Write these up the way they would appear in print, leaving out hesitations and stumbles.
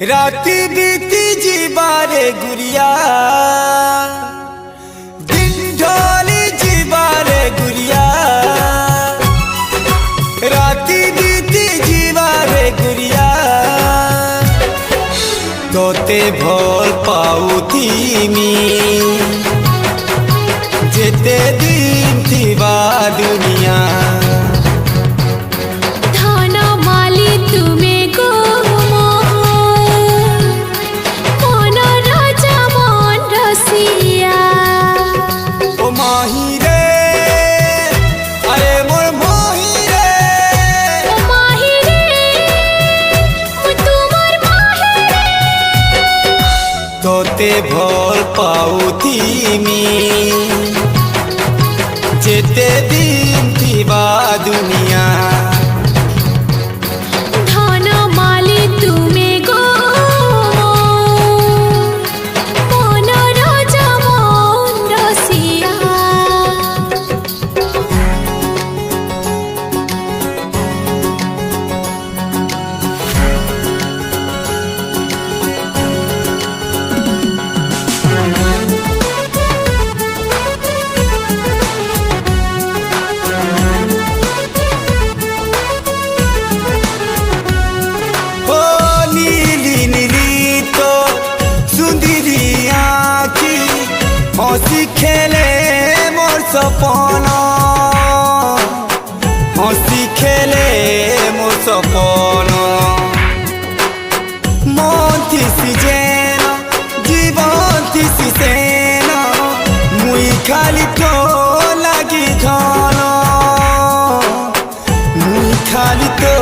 राती बीती जीवारे गुड़िया दिन ढोली जीवारे गुड़िया राती बीती जीवारे गुड़िया तोते भोल पाऊती मी जेते दिन थीवा दुनिया तोते भोल पाऊती मी जेते दिन थीवा दुनिया हंसी खेले मोर सपन हंसी खेले मोर सपन मन थी जेन जीवन थी सेन मुई खाली तो लगी धन मुई खाली तो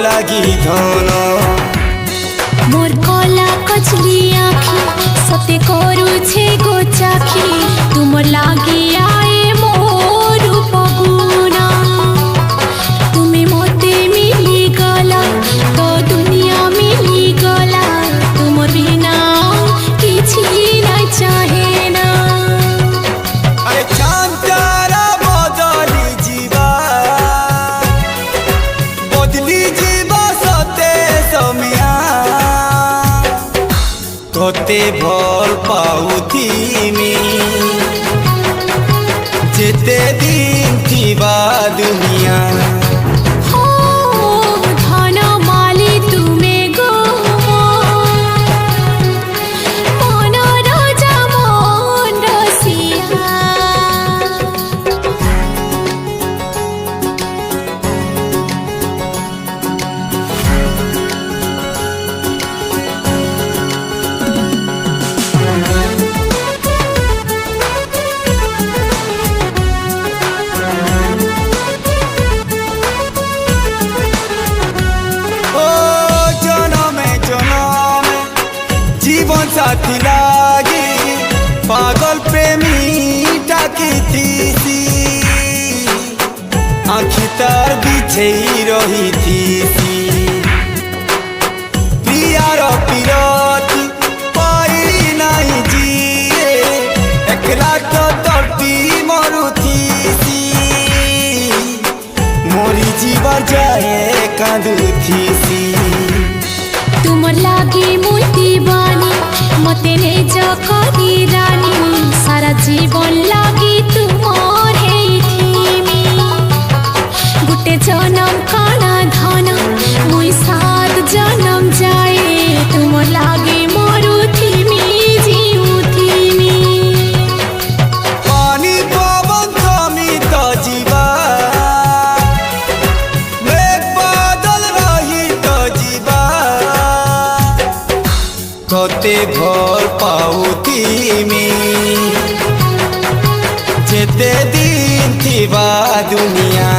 लगी धन मोर कला कचली आखी सते करूछे गो चाखी तुम लागी आए मोर पगुना तुम्हें मोते मिली गला तो दुनिया मिली गला तुम बिना किछि ना चाहे ना अरे चांद तारा बदली जीवा सते समिया तोते भोल पाऊती मी जेते दिन थीवा दुनिया जीवन साथी लागी पागल प्रेमी टाकी थी आँखी तार बिछे रही थी प्रियार पीरती पाई नहीं जिए एकला तो तड़पी मरुथी मोरी जीवन जाए कांदुथी तुम लागी मुई दीवानी मते ने जकरी रानी सारा जीवन लागी तुमर हेथीमी गुटे जन्म काना धन मुई 7 जन्म जाए तुम लागी मरुथीमी जीउथीमी पानी पवन थमी तो जीवा मेघ बादल रही तो जीवा तोते भोल पाऊती मी जेते दिन थीवा दुनिया।